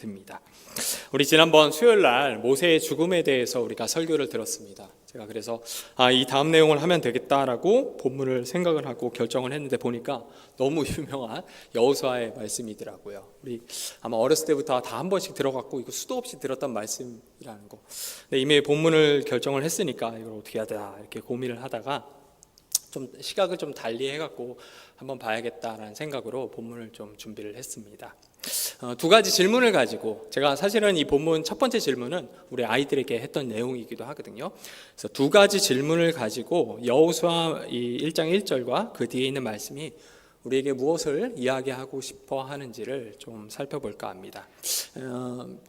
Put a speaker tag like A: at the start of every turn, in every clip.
A: 듭니다. 우리 지난번 수요일 날 모세의 죽음에 대해서 우리가 설교를 들었습니다. 제가 그래서 이 다음 내용을 하면 되겠다라고 본문을 생각을 하고 결정을 했는데 보니까 너무 유명한 여호수아의 말씀이더라고요. 우리 아마 어렸을 때부터 다 한 번씩 들어갔고 이거 수도 없이 들었던 말씀이라는 거. 근데 이미 본문을 결정을 했으니까 이걸 어떻게 해야 되나 이렇게 고민을 하다가 좀 시각을 좀 달리 해갖고 한번 봐야겠다라는 생각으로 본문을 좀 준비를 했습니다. 두 가지 질문을 가지고 제가 사실은 이 본문 첫 번째 질문은 우리 아이들에게 했던 내용이기도 하거든요. 그래서 두 가지 질문을 가지고 여호수아 1장 1절과 그 뒤에 있는 말씀이 우리에게 무엇을 이야기하고 싶어 하는지를 좀 살펴볼까 합니다.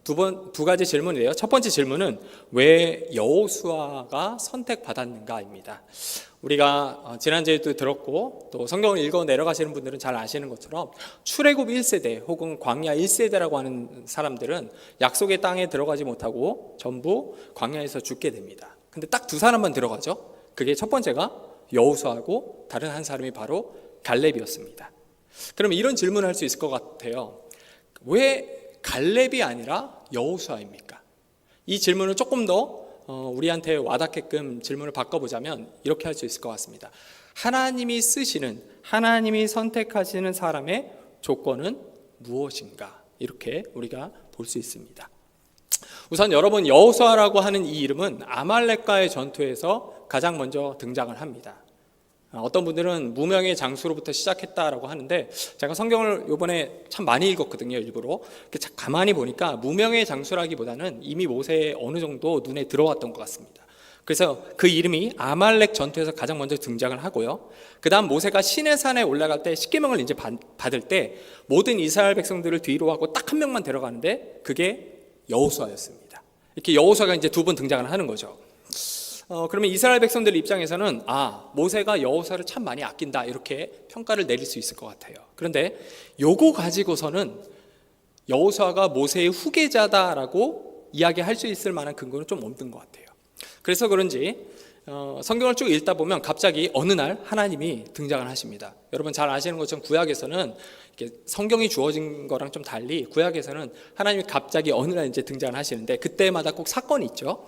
A: 두 가지 질문이에요. 첫 번째 질문은 왜 여호수아가 선택받았는가입니다. 우리가 지난주에도 들었고 또 성경을 읽어 내려가시는 분들은 잘 아시는 것처럼 출애굽 1세대 혹은 광야 1세대라고 하는 사람들은 약속의 땅에 들어가지 못하고 전부 광야에서 죽게 됩니다. 근데 딱 두 사람만 들어가죠. 그게 첫 번째가 여호수아고 다른 한 사람이 바로 갈렙이었습니다. 그럼 이런 질문을 할 수 있을 것 같아요. 왜 갈렙이 아니라 여호수아입니까? 이 질문을 조금 더 우리한테 와닿게끔 질문을 바꿔보자면 이렇게 할 수 있을 것 같습니다. 하나님이 쓰시는, 하나님이 선택하시는 사람의 조건은 무엇인가? 이렇게 우리가 볼 수 있습니다. 우선 여러분, 여호수아라고 하는 이 이름은 아말렉과의 전투에서 가장 먼저 등장을 합니다. 어떤 분들은 무명의 장수로부터 시작했다라고 하는데 제가 성경을 이번에 참 많이 읽었거든요. 일부러 가만히 보니까 무명의 장수라기보다는 이미 모세에 어느 정도 눈에 들어왔던 것 같습니다. 그래서 그 이름이 아말렉 전투에서 가장 먼저 등장을 하고요. 그 다음 모세가 시내산에 올라갈 때 십계명을 이제 받을 때 모든 이스라엘 백성들을 뒤로 하고 딱 한 명만 데려가는데 그게 여호수아였습니다. 이렇게 여호수아가 이제 두 번 등장을 하는 거죠. 그러면 이스라엘 백성들 입장에서는 모세가 여호수아를 참 많이 아낀다 이렇게 평가를 내릴 수 있을 것 같아요. 그런데 요거 가지고서는 여호수아가 모세의 후계자다라고 이야기할 수 있을 만한 근거는 좀 없는 것 같아요. 그래서 그런지 성경을 쭉 읽다 보면 갑자기 어느 날 하나님이 등장을 하십니다. 여러분 잘 아시는 것처럼 구약에서는 이렇게 성경이 주어진 거랑 좀 달리 구약에서는 하나님이 갑자기 어느 날 이제 등장을 하시는데 그때마다 꼭 사건이 있죠.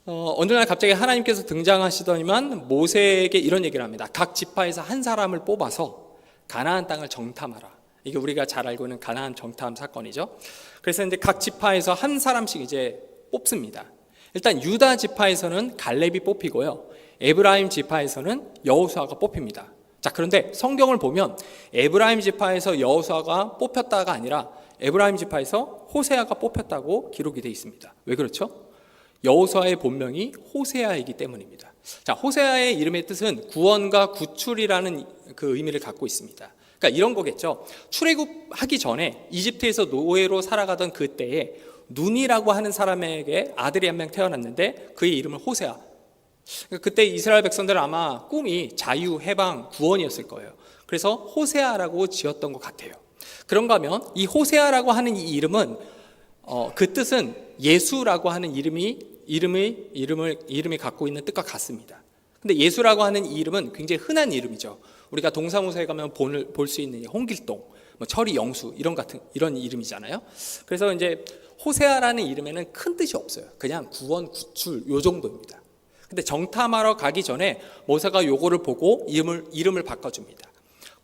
A: 어느 날 갑자기 하나님께서 등장하시더니만 모세에게 이런 얘기를 합니다. 각 지파에서 한 사람을 뽑아서 가나안 땅을 정탐하라. 이게 우리가 잘 알고 있는 가나안 정탐 사건이죠. 그래서 이제 각 지파에서 한 사람씩 이제 뽑습니다. 일단 유다 지파에서는 갈렙이 뽑히고요. 에브라임 지파에서는 여호수아가 뽑힙니다. 자, 그런데 성경을 보면 에브라임 지파에서 여호수아가 뽑혔다가 아니라 에브라임 지파에서 호세아가 뽑혔다고 기록이 되어 있습니다. 왜 그렇죠? 여호수아의 본명이 호세아이기 때문입니다. 자, 호세아의 이름의 뜻은 구원과 구출이라는 그 의미를 갖고 있습니다. 그러니까 이런 거겠죠. 출애굽하기 전에 이집트에서 노예로 살아가던 그때에 눈이라고 하는 사람에게 아들이 한 명 태어났는데 그의 이름은 호세아. 그때 이스라엘 백성들은 아마 꿈이 자유, 해방, 구원이었을 거예요. 그래서 호세아라고 지었던 것 같아요. 그런가 하면 이 호세아라고 하는 이 이름은 그 뜻은 예수라고 하는 이름이 갖고 있는 뜻과 같습니다. 근데 예수라고 하는 이 이름은 굉장히 흔한 이름이죠. 우리가 동사무소에 가면 볼 수 있는 홍길동, 철이 영수 이런 이름이잖아요. 그래서 이제 호세아라는 이름에는 큰 뜻이 없어요. 그냥 구원, 구출 요 정도입니다. 근데 정탐하러 가기 전에 모세가 요거를 보고 이름을 바꿔줍니다.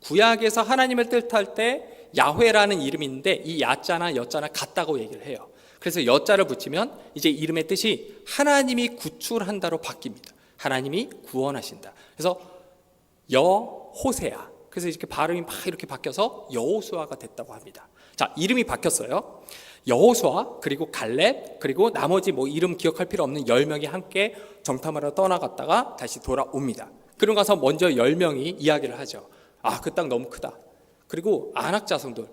A: 구약에서 하나님을 뜻할 때 야훼라는 이름이 있는데 이 야자나 여자나 같다고 얘기를 해요. 그래서 여자를 붙이면 이제 이름의 뜻이 하나님이 구출한다로 바뀝니다. 하나님이 구원하신다. 그래서 여호세아. 그래서 이렇게 발음이 막 이렇게 바뀌어서 여호수아가 됐다고 합니다. 자, 이름이 바뀌었어요. 여호수아 그리고 갈렙 그리고 나머지 이름 기억할 필요 없는 10명이 함께 정탐하러 떠나갔다가 다시 돌아옵니다. 그러고 가서 먼저 10명이 이야기를 하죠. 그 땅 너무 크다. 그리고 안악 자손들,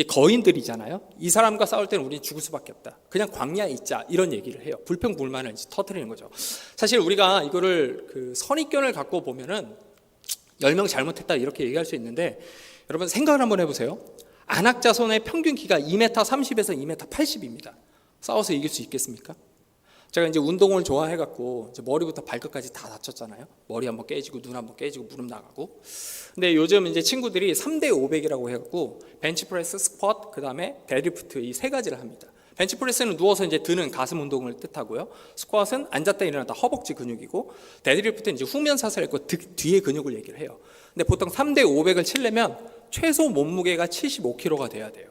A: 거인들이잖아요. 이 사람과 싸울 때는 우리는 죽을 수밖에 없다. 그냥 광야에 있자 이런 얘기를 해요. 불평불만을 터뜨리는 거죠. 사실 우리가 이거를 선입견을 갖고 보면은 10명 잘못했다 이렇게 얘기할 수 있는데 여러분 생각을 한번 해보세요. 안악 자손의 평균 키가 2m 30에서 2m 80입니다. 싸워서 이길 수 있겠습니까? 제가 이제 운동을 좋아해갖고 이제 머리부터 발끝까지 다 다쳤잖아요. 머리 한번 깨지고 눈 한번 깨지고 무릎 나가고. 근데 요즘 이제 친구들이 3대 500이라고 해갖고 벤치프레스, 스쿼트, 그 다음에 데드리프트 이 세 가지를 합니다. 벤치프레스는 누워서 이제 드는 가슴 운동을 뜻하고요. 스쿼트는 앉았다 일어났다 허벅지 근육이고, 데드리프트는 이제 후면 사슬 있고 뒤에 근육을 얘기를 해요. 근데 보통 3대 500을 치려면 최소 몸무게가 75kg가 돼야 돼요.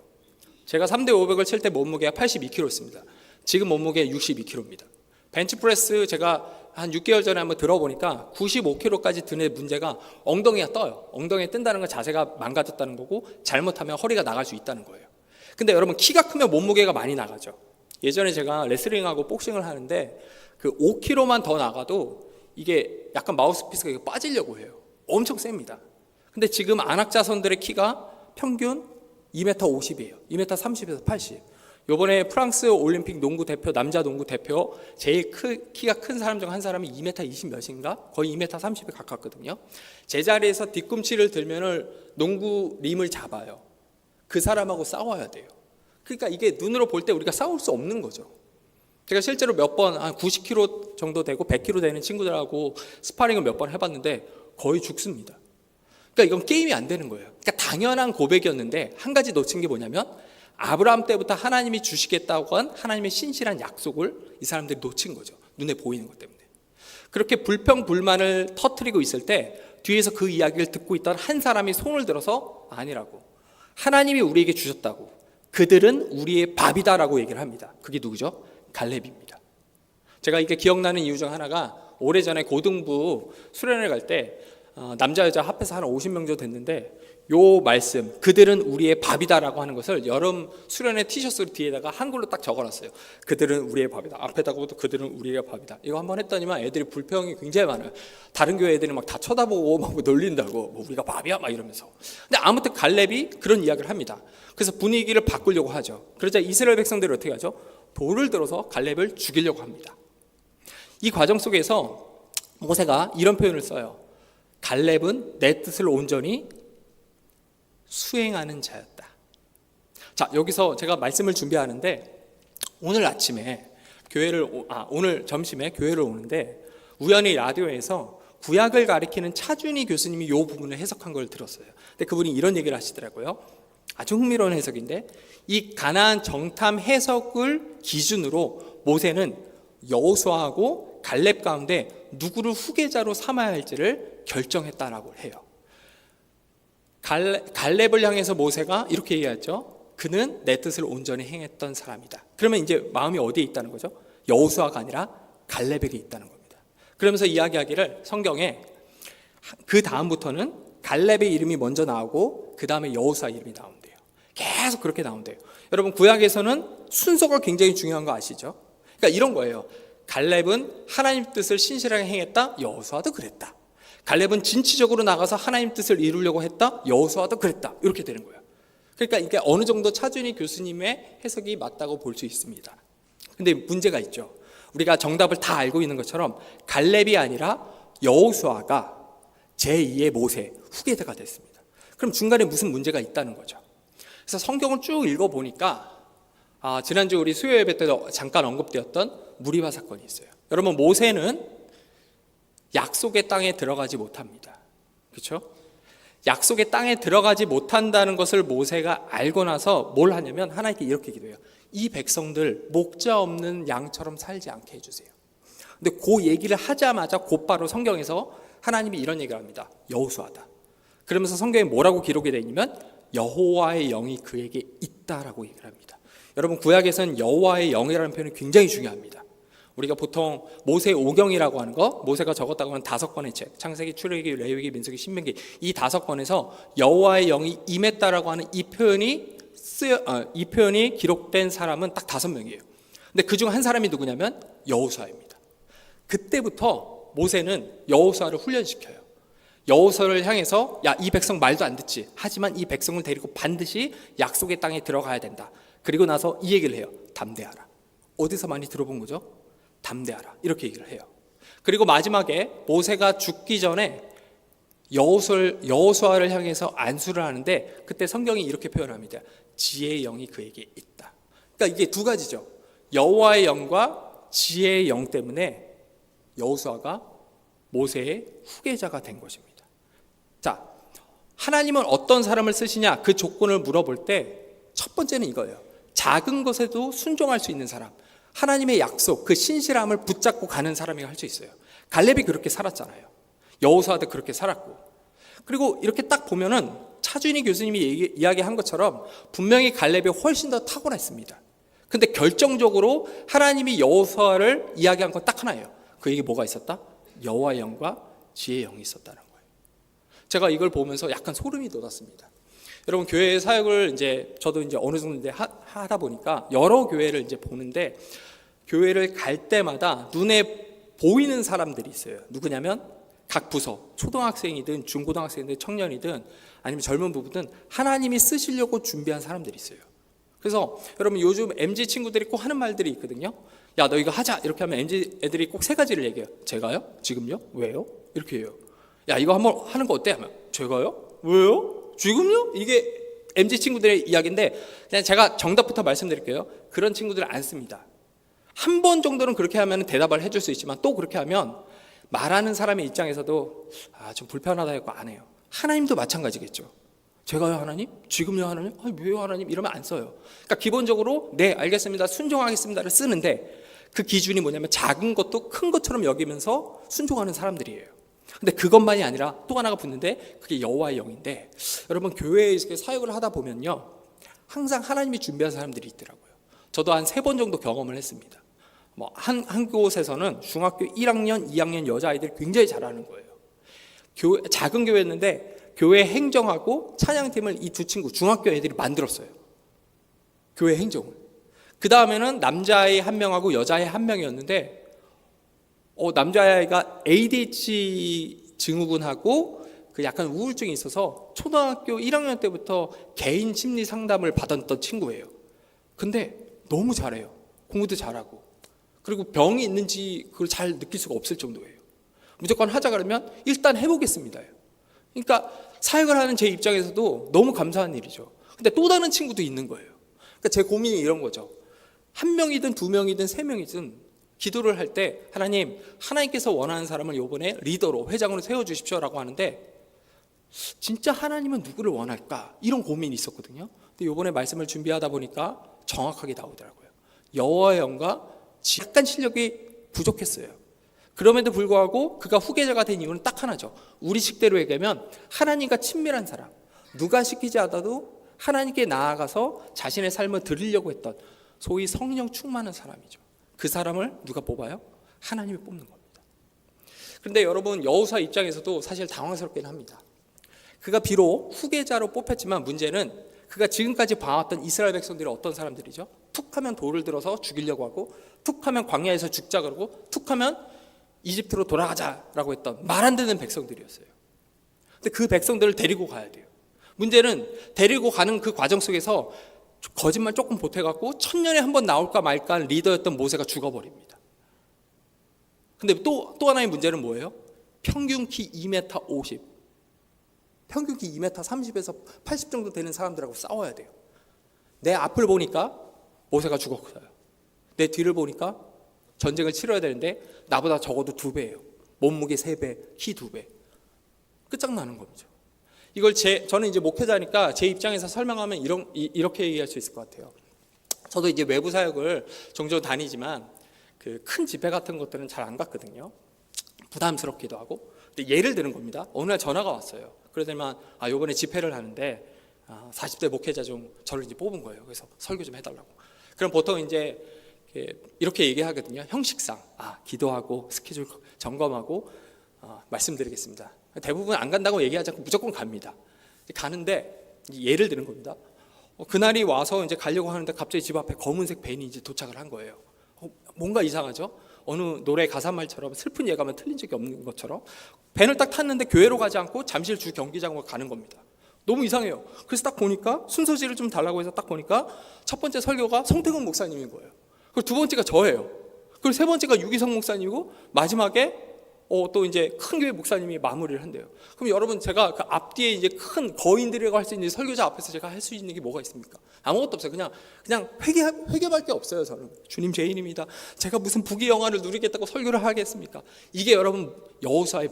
A: 제가 3대 500을 칠 때 몸무게가 82kg였습니다. 지금 몸무게 62kg입니다. 벤치프레스 제가 한 6개월 전에 한번 들어보니까 95kg까지 드는 문제가 엉덩이가 떠요. 엉덩이가 뜬다는 건 자세가 망가졌다는 거고, 잘못하면 허리가 나갈 수 있다는 거예요. 근데 여러분, 키가 크면 몸무게가 많이 나가죠. 예전에 제가 레슬링하고 복싱을 하는데 그 5kg만 더 나가도 이게 약간 마우스피스가 빠지려고 해요. 엄청 셉니다. 근데 지금 안학자선들의 키가 평균 2m 50이에요. 2m 30에서 80. 요번에 프랑스 올림픽 농구 대표, 남자 농구 대표 제일 키가 큰 사람 중 한 사람이 2m 20 몇인가? 거의 2m 30에 가깝거든요. 제자리에서 뒤꿈치를 들면은 농구 림을 잡아요. 그 사람하고 싸워야 돼요. 그러니까 이게 눈으로 볼 때 우리가 싸울 수 없는 거죠. 제가 실제로 몇 번 한 90kg 정도 되고 100kg 되는 친구들하고 스파링을 몇 번 해봤는데 거의 죽습니다. 그러니까 이건 게임이 안 되는 거예요. 그러니까 당연한 고백이었는데 한 가지 놓친 게 뭐냐면, 아브라함 때부터 하나님이 주시겠다고 한 하나님의 신실한 약속을 이 사람들이 놓친 거죠. 눈에 보이는 것 때문에. 그렇게 불평불만을 터뜨리고 있을 때 뒤에서 그 이야기를 듣고 있던 한 사람이 손을 들어서 아니라고, 하나님이 우리에게 주셨다고, 그들은 우리의 밥이다라고 얘기를 합니다. 그게 누구죠? 갈렙입니다. 제가 이게 기억나는 이유 중 하나가, 오래전에 고등부 수련회 갈 때 남자 여자 합해서 한 50명 정도 됐는데, 요 말씀, 그들은 우리의 밥이다라고 하는 것을 여름 수련회 티셔츠 뒤에다가 한글로 딱 적어놨어요. 그들은 우리의 밥이다. 앞에다가도 그들은 우리의 밥이다. 이거 한번 했더니만 애들이 불평이 굉장히 많아요. 다른 교회 애들이 막 다 쳐다보고 막 놀린다고, 뭐 우리가 밥이야 막 이러면서. 근데 아무튼 갈렙이 그런 이야기를 합니다. 그래서 분위기를 바꾸려고 하죠. 그러자 이스라엘 백성들이 어떻게 하죠? 돌을 들어서 갈렙을 죽이려고 합니다. 이 과정 속에서 모세가 이런 표현을 써요. 갈렙은 내 뜻을 온전히 수행하는 자였다. 자, 여기서 제가 말씀을 준비하는데, 오늘 아침에 오늘 점심에 교회를 오는데 우연히 라디오에서 구약을 가리키는 차준희 교수님이 이 부분을 해석한 걸 들었어요. 근데 그분이 이런 얘기를 하시더라고요. 아주 흥미로운 해석인데, 이 가나안 정탐 해석을 기준으로 모세는 여호수아하고 갈렙 가운데 누구를 후계자로 삼아야 할지를 결정했다라고 해요. 갈렙을 향해서 모세가 이렇게 얘기했죠. 그는 내 뜻을 온전히 행했던 사람이다. 그러면 이제 마음이 어디에 있다는 거죠? 여호수아가 아니라 갈렙에게 있다는 겁니다. 그러면서 이야기하기를, 성경에 그 다음부터는 갈렙의 이름이 먼저 나오고 그 다음에 여호수아 이름이 나온대요. 계속 그렇게 나온대요. 여러분, 구약에서는 순서가 굉장히 중요한 거 아시죠? 그러니까 이런 거예요. 갈렙은 하나님 뜻을 신실하게 행했다. 여호수아도 그랬다. 갈렙은 진취적으로 나가서 하나님 뜻을 이루려고 했다. 여호수아도 그랬다. 이렇게 되는 거예요. 그러니까 이게 어느 정도 차준희 교수님의 해석이 맞다고 볼 수 있습니다. 근데 문제가 있죠. 우리가 정답을 다 알고 있는 것처럼 갈렙이 아니라 여호수아가 제2의 모세, 후계자가 됐습니다. 그럼 중간에 무슨 문제가 있다는 거죠. 그래서 성경을 쭉 읽어보니까 지난주 우리 수요 예배 때도 잠깐 언급되었던 무리바 사건이 있어요. 여러분, 모세는 약속의 땅에 들어가지 못합니다. 그렇죠? 약속의 땅에 들어가지 못한다는 것을 모세가 알고 나서 뭘 하냐면 하나님께 이렇게 기도해요. 이 백성들 목자 없는 양처럼 살지 않게 해주세요. 근데 그 얘기를 하자마자 곧바로 성경에서 하나님이 이런 얘기를 합니다. 여호수아다. 그러면서 성경에 뭐라고 기록이 되어 있냐면 여호와의 영이 그에게 있다라고 얘기를 합니다. 여러분, 구약에서는 여호와의 영이라는 표현이 굉장히 중요합니다. 우리가 보통 모세 오경이라고 하는 거, 모세가 적었다고 하면 5권의 책, 창세기, 출애굽기, 레위기, 민수기, 신명기, 이 5권에서 여호와의 영이 임했다라고 하는 이 표현이 기록된 사람은 딱 5명이에요. 근데 그중 한 사람이 누구냐면 여호수아입니다. 그때부터 모세는 여호수아를 훈련시켜요. 여호수아를 향해서 야, 이 백성 말도 안 듣지. 하지만 이 백성을 데리고 반드시 약속의 땅에 들어가야 된다. 그리고 나서 이 얘기를 해요. 담대하라. 어디서 많이 들어본 거죠? 담대하라. 이렇게 얘기를 해요. 그리고 마지막에 모세가 죽기 전에 여호수아를 향해서 안수를 하는데, 그때 성경이 이렇게 표현합니다. 지혜의 영이 그에게 있다. 그러니까 이게 두 가지죠. 여호와의 영과 지혜의 영 때문에 여호수아가 모세의 후계자가 된 것입니다. 자, 하나님은 어떤 사람을 쓰시냐 그 조건을 물어볼 때 첫 번째는 이거예요. 작은 것에도 순종할 수 있는 사람, 하나님의 약속, 그 신실함을 붙잡고 가는 사람이 할 수 있어요. 갈렙이 그렇게 살았잖아요. 여호수아도 그렇게 살았고. 그리고 이렇게 딱 보면은 차준희 교수님이 이야기한 것처럼 분명히 갈렙이 훨씬 더 탁월했습니다. 근데 결정적으로 하나님이 여호수아를 이야기한 건 딱 하나예요. 그에게 뭐가 있었다? 여호와의 영과 지혜의 영이 있었다는 거예요. 제가 이걸 보면서 약간 소름이 돋았습니다. 여러분, 교회 사역을 저도 어느 정도 하다 보니까 여러 교회를 보는데, 교회를 갈 때마다 눈에 보이는 사람들이 있어요. 누구냐면 각 부서, 초등학생이든 중고등학생이든 청년이든 아니면 젊은 부부든 하나님이 쓰시려고 준비한 사람들이 있어요. 그래서 여러분, 요즘 MZ 친구들이 꼭 하는 말들이 있거든요. 야, 너 이거 하자 이렇게 하면 MZ 애들이 꼭 세 가지를 얘기해요. 제가요? 지금요? 왜요? 이렇게 해요. 야, 이거 한번 하는 거 어때? 하면 제가요? 왜요? 지금요? 이게 MZ 친구들의 이야기인데, 그냥 제가 정답부터 말씀드릴게요. 그런 친구들은 안 씁니다. 한 번 정도는 그렇게 하면 대답을 해줄 수 있지만, 또 그렇게 하면 말하는 사람의 입장에서도 좀 불편하다 해서 안 해요. 하나님도 마찬가지겠죠. 제가요 하나님? 지금요 하나님? 왜요 하나님? 이러면 안 써요. 그러니까 기본적으로 네 알겠습니다, 순종하겠습니다를 쓰는데, 그 기준이 뭐냐면 작은 것도 큰 것처럼 여기면서 순종하는 사람들이에요. 근데 그것만이 아니라 또 하나가 붙는데, 그게 여호와의 영인데, 여러분 교회에서 사역을 하다 보면요, 항상 하나님이 준비한 사람들이 있더라고요. 저도 한 3번 정도 경험을 했습니다. 한 곳에서는 중학교 1학년, 2학년 여자아이들이 굉장히 잘하는 거예요. 작은 교회였는데 교회 행정하고 찬양팀을 이 두 친구, 중학교 애들이 만들었어요. 교회 행정을. 그 다음에는 남자아이 1명하고 여자아이 1명이었는데, 남자아이가 ADHD 증후군하고 그 약간 우울증이 있어서 초등학교 1학년 때부터 개인 심리 상담을 받았던 친구예요. 근데 너무 잘해요. 공부도 잘하고. 그리고 병이 있는지 그걸 잘 느낄 수가 없을 정도예요. 무조건 하자 그러면 일단 해보겠습니다. 그러니까 사역을 하는 제 입장에서도 너무 감사한 일이죠. 근데 또 다른 친구도 있는 거예요. 그러니까 제 고민이 이런 거죠. 1명이든 2명이든 3명이든 기도를 할 때 하나님께서 원하는 사람을 이번에 리더로, 회장으로 세워주십시오라고 하는데, 진짜 하나님은 누구를 원할까? 이런 고민이 있었거든요. 근데 이번에 말씀을 준비하다 보니까 정확하게 나오더라고요. 여호와의 영과 약간 실력이 부족했어요. 그럼에도 불구하고 그가 후계자가 된 이유는 딱 하나죠. 우리 식대로 얘기하면 하나님과 친밀한 사람, 누가 시키지 않아도 하나님께 나아가서 자신의 삶을 드리려고 했던 소위 성령 충만한 사람이죠. 그 사람을 누가 뽑아요? 하나님이 뽑는 겁니다. 그런데 여러분, 여호수아 입장에서도 사실 당황스럽긴 합니다. 그가 비록 후계자로 뽑혔지만 문제는 그가 지금까지 봐왔던 이스라엘 백성들이 어떤 사람들이죠? 툭하면 돌을 들어서 죽이려고 하고, 툭하면 광야에서 죽자 그러고, 툭하면 이집트로 돌아가자라고 했던 말 안 듣는 백성들이었어요. 근데 그 백성들을 데리고 가야 돼요. 문제는 데리고 가는 그 과정 속에서 거짓말 조금 보태갖고 1000년에 한 번 나올까 말까 한 리더였던 모세가 죽어버립니다. 근데 또 하나의 문제는 뭐예요? 평균 키 2m 50, 평균 키 2m 30에서 80 정도 되는 사람들하고 싸워야 돼요. 내 앞을 보니까 모세가 죽었어요. 내 뒤를 보니까 전쟁을 치러야 되는데 나보다 적어도 2배예요. 몸무게 3배, 키 2배. 끝장나는 겁니다. 이걸 저는 목회자니까 제 입장에서 설명하면 이렇게 얘기할 수 있을 것 같아요. 저도 외부 사역을 종종 다니지만 그 큰 집회 같은 것들은 잘 안 갔거든요. 부담스럽기도 하고. 근데 예를 드는 겁니다. 어느 날 전화가 왔어요. 그러더니만 이번에 집회를 하는데 40대 목회자 중 저를 뽑은 거예요. 그래서 설교 좀 해달라고. 그럼 보통 이렇게 얘기하거든요. 형식상 기도하고 스케줄 점검하고 말씀드리겠습니다. 대부분 안 간다고 얘기하지 않고 무조건 갑니다. 가는데 예를 드는 겁니다. 그날이 와서 가려고 하는데 갑자기 집 앞에 검은색 밴이 도착을 한 거예요. 뭔가 이상하죠? 어느 노래 가사말처럼 슬픈 예감은 틀린 적이 없는 것처럼 밴을 딱 탔는데 교회로 가지 않고 잠실 주 경기장으로 가는 겁니다. 너무 이상해요. 그래서 딱 보니까 순서지를 좀 달라고 해서 딱 보니까 첫 번째 설교가 성태근 목사님인 거예요. 그리고 두 번째가 저예요. 그리고 세 번째가 유기성 목사님이고 마지막에 또 이제 큰 교회 목사님이 마무리를 한대요. 그럼 여러분, 제가 그 앞뒤에 이제 큰 거인들이라고 할 수 있는 설교자 앞에서 제가 할 수 있는 게 뭐가 있습니까? 아무것도 없어요. 그냥 회개밖에 없어요. 저는 주님 죄인입니다. 제가 무슨 부귀 영화를 누리겠다고 설교를 하겠습니까? 이게 여러분 여호수아의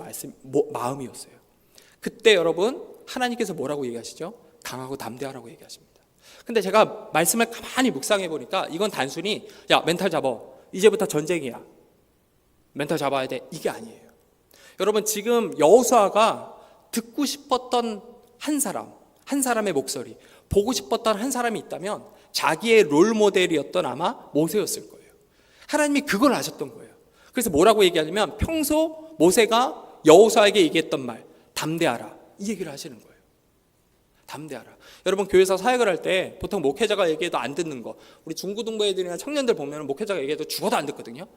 A: 마음이었어요. 그때 여러분 하나님께서 뭐라고 얘기하시죠? 강하고 담대하라고 얘기하십니다. 근데 제가 말씀을 가만히 묵상해 보니까 이건 단순히 야, 멘탈 잡아, 이제부터 전쟁이야, 멘탈 잡아야 돼, 이게 아니에요. 여러분, 지금 여호수아가 듣고 싶었던 한 사람의 목소리, 보고 싶었던 한 사람이 있다면 자기의 롤 모델이었던 아마 모세였을 거예요. 하나님이 그걸 아셨던 거예요. 그래서 뭐라고 얘기하냐면 평소 모세가 여호수아에게 얘기했던 말, 담대하라, 이 얘기를 하시는 거예요. 담대하라. 여러분, 교회에서 사역을 할 때 보통 목회자가 얘기해도 안 듣는 거, 우리 중고등부 애들이나 청년들 보면 목회자가 얘기해도 죽어도 안 듣거든요.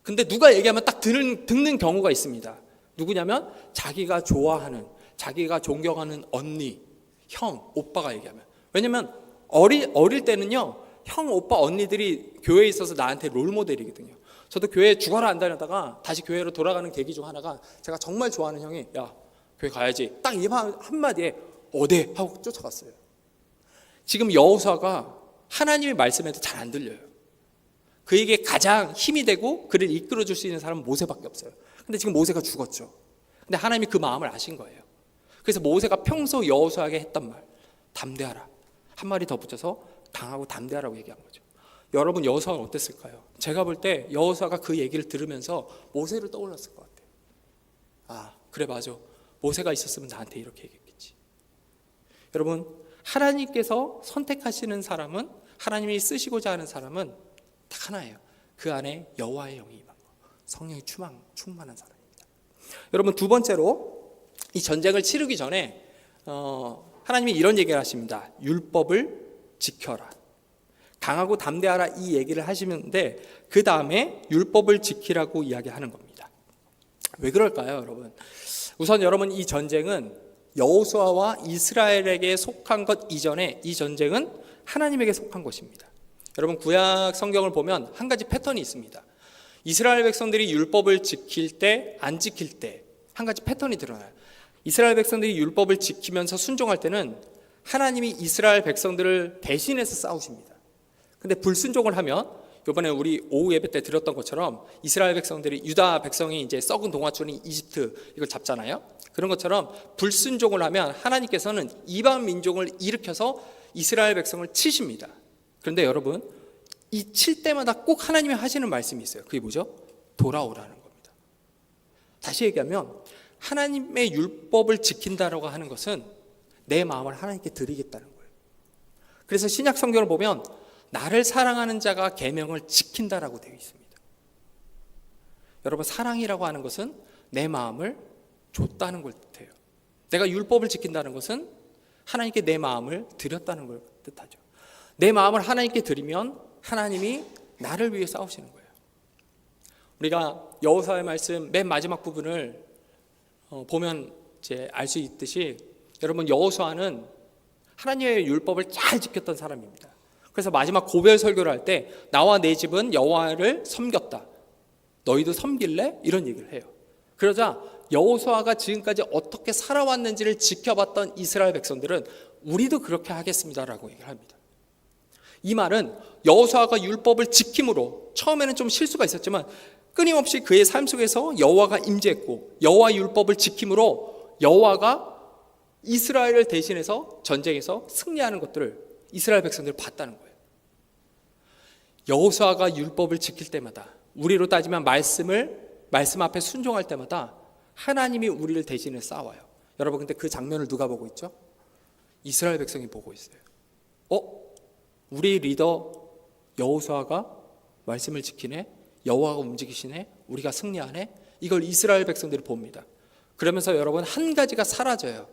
A: 근데 누가 얘기하면 딱 듣는 경우가 있습니다. 누구냐면 자기가 좋아하는, 자기가 존경하는 언니, 형, 오빠가 얘기하면. 왜냐면 어릴 때는요, 형, 오빠, 언니들이 교회에 있어서 나한테 롤모델이거든요. 저도 교회 죽어라 안 다녔다가 다시 교회로 돌아가는 계기 중 하나가, 제가 정말 좋아하는 형이 야, 교회 가야지, 딱 이 한마디에 어디? 하고 쫓아갔어요. 지금 여호수아가 하나님의 말씀에도 잘 안 들려요. 그에게 가장 힘이 되고 그를 이끌어줄 수 있는 사람은 모세밖에 없어요. 근데 지금 모세가 죽었죠. 근데 하나님이 그 마음을 아신 거예요. 그래서 모세가 평소 여호수아에게 했던 말, 담대하라, 한 마리 더 붙여서 강하고 담대하라고 얘기한 거죠. 여러분, 여호수아는 어땠을까요? 제가 볼 때 여호수아가 그 얘기를 들으면서 모세를 떠올랐을 것 같아요. 아, 그래, 맞아, 모세가 있었으면 나한테 이렇게 얘기했겠지. 여러분, 하나님께서 선택하시는 사람은, 하나님이 쓰시고자 하는 사람은 딱 하나예요. 그 안에 여호와의 영이 임한 거, 성령이 충만한 사람입니다. 여러분, 두 번째로 이 전쟁을 치르기 전에 하나님이 이런 얘기를 하십니다. 율법을 지켜라, 강하고 담대하라, 이 얘기를 하시는데 그 다음에 율법을 지키라고 이야기하는 겁니다. 왜 그럴까요, 여러분? 우선 여러분, 이 전쟁은 여호수아와 이스라엘에게 속한 것 이전에 이 전쟁은 하나님에게 속한 것입니다. 여러분, 구약 성경을 보면 한 가지 패턴이 있습니다. 이스라엘 백성들이 율법을 지킬 때, 안 지킬 때 한 가지 패턴이 드러나요. 이스라엘 백성들이 율법을 지키면서 순종할 때는 하나님이 이스라엘 백성들을 대신해서 싸우십니다. 근데 불순종을 하면, 이번에 우리 오후 예배 때 들었던 것처럼 이스라엘 백성들이, 유다 백성이 이제 썩은 동화촌인 이집트 이걸 잡잖아요. 그런 것처럼 불순종을 하면 하나님께서는 이방 민족을 일으켜서 이스라엘 백성을 치십니다. 그런데 여러분, 이 칠 때마다 꼭 하나님이 하시는 말씀이 있어요. 그게 뭐죠? 돌아오라는 겁니다. 다시 얘기하면 하나님의 율법을 지킨다라고 하는 것은 내 마음을 하나님께 드리겠다는 거예요. 그래서 신약 성경을 보면 나를 사랑하는 자가 계명을 지킨다라고 되어 있습니다. 여러분, 사랑이라고 하는 것은 내 마음을 줬다는 걸 뜻해요. 내가 율법을 지킨다는 것은 하나님께 내 마음을 드렸다는 걸 뜻하죠. 내 마음을 하나님께 드리면 하나님이 나를 위해 싸우시는 거예요. 우리가 여호수아의 말씀 맨 마지막 부분을 보면 이제 알 수 있듯이, 여러분, 여호수아는 하나님의 율법을 잘 지켰던 사람입니다. 그래서 마지막 고별 설교를 할 때 나와 내 집은 여호와를 섬겼다, 너희도 섬길래? 이런 얘기를 해요. 그러자 여호수아가 지금까지 어떻게 살아왔는지를 지켜봤던 이스라엘 백성들은 우리도 그렇게 하겠습니다라고 얘기를 합니다. 이 말은 여호수아가 율법을 지킴으로 처음에는 좀 실수가 있었지만 끊임없이 그의 삶 속에서 여호와가 임재했고, 여호와 율법을 지킴으로 여호와가 이스라엘을 대신해서 전쟁에서 승리하는 것들을 이스라엘 백성들이 봤다는 거예요. 여호수아가 율법을 지킬 때마다, 우리로 따지면 말씀 앞에 순종할 때마다 하나님이 우리를 대신해 싸워요. 여러분, 근데 그 장면을 누가 보고 있죠? 이스라엘 백성이 보고 있어요. 우리 리더 여호수아가 말씀을 지키네, 여호와가 움직이시네, 우리가 승리하네, 이걸 이스라엘 백성들이 봅니다. 그러면서 여러분, 한 가지가 사라져요.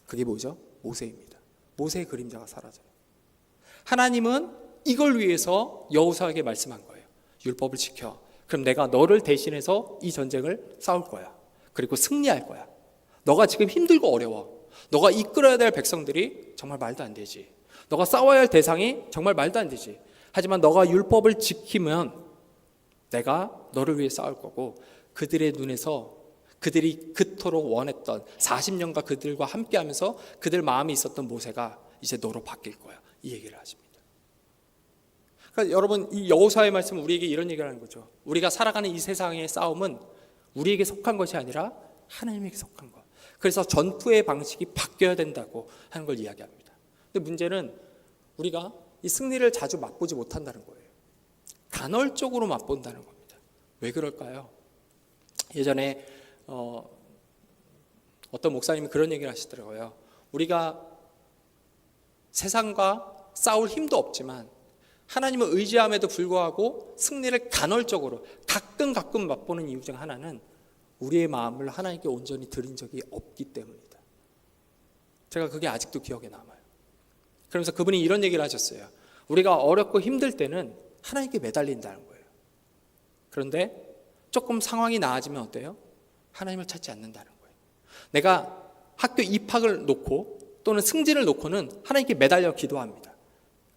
A: 그게 뭐죠? 모세입니다. 모세의 그림자가 사라져요. 하나님은 이걸 위해서 여호수아에게 말씀한 거예요. 율법을 지켜. 그럼 내가 너를 대신해서 이 전쟁을 싸울 거야. 그리고 승리할 거야. 너가 지금 힘들고 어려워. 너가 이끌어야 될 백성들이 정말 말도 안 되지. 너가 싸워야 할 대상이 정말 말도 안 되지. 하지만 너가 율법을 지키면 내가 너를 위해 싸울 거고, 그들의 눈에서 그들이 그토록 원했던 40년간 그들과 함께하면서 그들 마음에 있었던 모세가 이제 너로 바뀔 거야. 이 얘기를 하십니다. 그러니까 여러분, 이 여호수아의 말씀은 우리에게 이런 얘기를 하는 거죠. 우리가 살아가는 이 세상의 싸움은 우리에게 속한 것이 아니라 하나님에게 속한 것. 그래서 전투의 방식이 바뀌어야 된다고 하는 걸 이야기합니다. 근데 문제는 우리가 이 승리를 자주 맛보지 못한다는 거예요. 간헐적으로 맛본다는 겁니다. 왜 그럴까요? 예전에 어떤 목사님이 그런 얘기를 하시더라고요. 우리가 세상과 싸울 힘도 없지만 하나님을 의지함에도 불구하고 승리를 간헐적으로 가끔 맛보는 이유 중 하나는 우리의 마음을 하나님께 온전히 드린 적이 없기 때문이다. 제가 그게 아직도 기억에 남아요. 그러면서 그분이 이런 얘기를 하셨어요. 우리가 어렵고 힘들 때는 하나님께 매달린다는 거예요. 그런데 조금 상황이 나아지면 어때요? 하나님을 찾지 않는다는 거예요. 내가 학교 입학을 놓고 또는 승진을 놓고는 하나님께 매달려 기도합니다.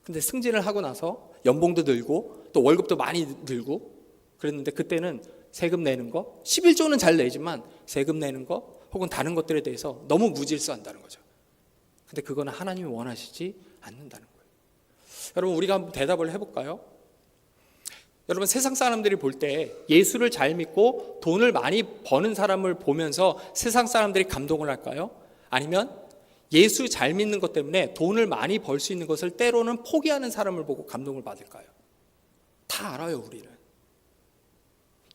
A: 근데 승진을 하고 나서 연봉도 늘고 또 월급도 많이 늘고 그랬는데 그때는 세금 내는 거 11조는 잘 내지만 세금 내는 거 혹은 다른 것들에 대해서 너무 무질서한다는 거죠. 근데 그거는 하나님이 원하시지 않는다는 거예요. 여러분, 우리가 한번 대답을 해볼까요? 여러분, 세상 사람들이 볼 때 예수를 잘 믿고 돈을 많이 버는 사람을 보면서 세상 사람들이 감동을 할까요? 아니면 예수 잘 믿는 것 때문에 돈을 많이 벌 수 있는 것을 때로는 포기하는 사람을 보고 감동을 받을까요? 다 알아요, 우리는.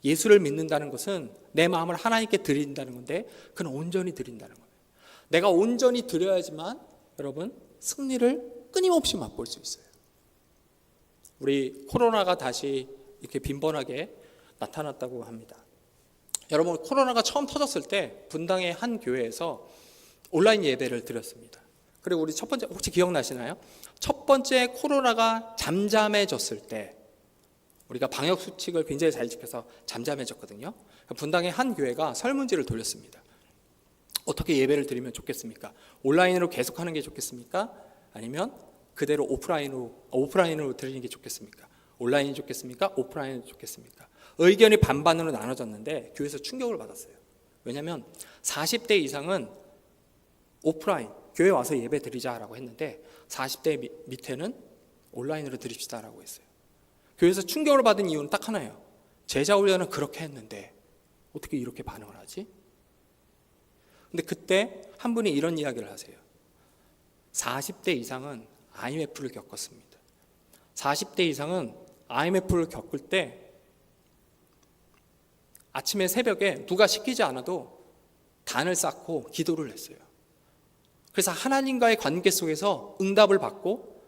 A: 예수를 믿는다는 것은 내 마음을 하나님께 드린다는 건데 그건 온전히 드린다는 거예요. 내가 온전히 드려야지만 여러분 승리를 끊임없이 맛볼 수 있어요. 우리 코로나가 다시 이렇게 빈번하게 나타났다고 합니다. 여러분, 코로나가 처음 터졌을 때 분당의 한 교회에서 온라인 예배를 드렸습니다. 그리고 우리 첫 번째, 혹시 기억나시나요? 첫 번째 코로나가 잠잠해졌을 때 우리가 방역 수칙을 굉장히 잘 지켜서 잠잠해졌거든요. 분당의 한 교회가 설문지를 돌렸습니다. 어떻게 예배를 드리면 좋겠습니까? 온라인으로 계속하는 게 좋겠습니까? 아니면 그대로 오프라인으로 드리는 게 좋겠습니까? 온라인이 좋겠습니까? 오프라인이 좋겠습니까? 의견이 반반으로 나눠졌는데 교회에서 충격을 받았어요. 왜냐하면 40대 이상은 오프라인, 교회 와서 예배 드리자라고 했는데 40대 밑에는 온라인으로 드립시다라고 했어요. 교회에서 충격을 받은 이유는 딱 하나예요. 제자 훈련은 그렇게 했는데 어떻게 이렇게 반응을 하지? 근데 그때 한 분이 이런 이야기를 하세요. 40대 이상은 IMF를 겪었습니다. 40대 이상은 IMF를 겪을 때 아침에 새벽에 누가 시키지 않아도 단을 쌓고 기도를 했어요. 그래서 하나님과의 관계 속에서 응답을 받고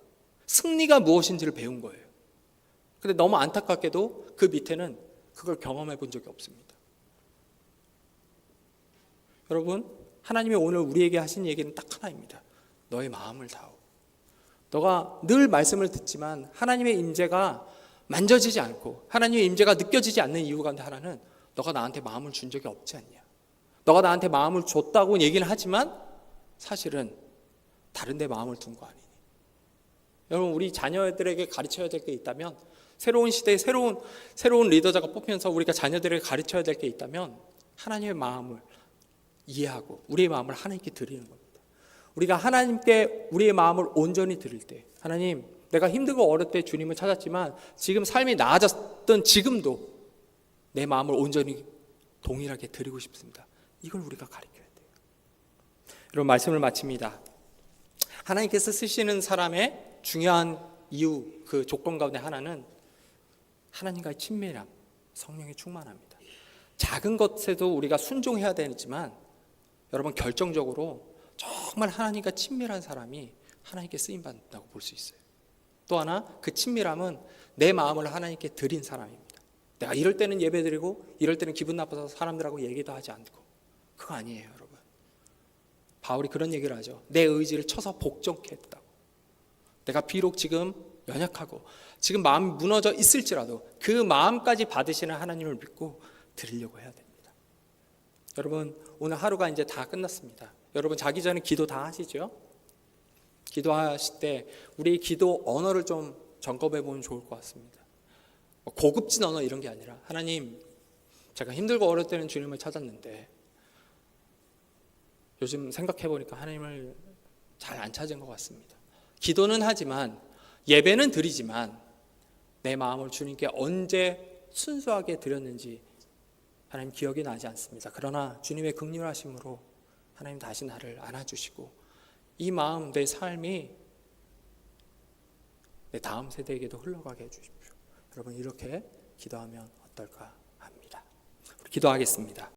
A: 승리가 무엇인지를 배운 거예요. 근데 너무 안타깝게도 그 밑에는 그걸 경험해 본 적이 없습니다. 여러분, 하나님이 오늘 우리에게 하신 얘기는 딱 하나입니다. 너의 마음을 다오. 너가 늘 말씀을 듣지만 하나님의 임재가 만져지지 않고 하나님의 임재가 느껴지지 않는 이유 가운데 하나는 너가 나한테 마음을 준 적이 없지 않냐. 너가 나한테 마음을 줬다고 얘기는 하지만 사실은 다른 데 마음을 둔 거 아니니. 여러분, 우리 자녀들에게 가르쳐야 될 게 있다면 새로운 시대에 새로운 리더자가 뽑히면서 우리가 자녀들에게 가르쳐야 될 게 있다면 하나님의 마음을 이해하고 우리의 마음을 하나님께 드리는 겁니다. 우리가 하나님께 우리의 마음을 온전히 드릴 때, 하나님, 내가 힘들고 어릴 때 주님을 찾았지만 지금 삶이 나아졌던 지금도 내 마음을 온전히 동일하게 드리고 싶습니다. 이걸 우리가 가르쳐야 돼요. 여러분, 말씀을 마칩니다. 하나님께서 쓰시는 사람의 중요한 이유, 그 조건 가운데 하나는 하나님과의 친밀함, 성령의 충만합니다. 작은 것에도 우리가 순종해야 되지만 여러분, 결정적으로 정말 하나님과 친밀한 사람이 하나님께 쓰임받는다고 볼 수 있어요. 또 하나, 그 친밀함은 내 마음을 하나님께 드린 사람입니다. 내가 이럴 때는 예배드리고 이럴 때는 기분 나빠서 사람들하고 얘기도 하지 않고, 그거 아니에요. 여러분, 바울이 그런 얘기를 하죠. 내 의지를 쳐서 복종케 했다고. 내가 비록 지금 연약하고 지금 마음이 무너져 있을지라도 그 마음까지 받으시는 하나님을 믿고 드리려고 해야 됩니다. 여러분, 오늘 하루가 이제 다 끝났습니다. 여러분, 자기 전에 기도 다 하시죠? 기도하실 때 우리 기도 언어를 좀 점검해 보면 좋을 것 같습니다. 고급진 언어 이런 게 아니라, 하나님, 제가 힘들고 어려울 때는 주님을 찾았는데 요즘 생각해 보니까 하나님을 잘 안 찾은 것 같습니다. 기도는 하지만, 예배는 드리지만 내 마음을 주님께 언제 순수하게 드렸는지 하나님 기억이 나지 않습니다. 그러나 주님의 긍휼하심으로 하나님 다시 나를 안아주시고 이 마음, 내 삶이 내 다음 세대에게도 흘러가게 해주십시오. 여러분, 이렇게 기도하면 어떨까 합니다. 우리 기도하겠습니다.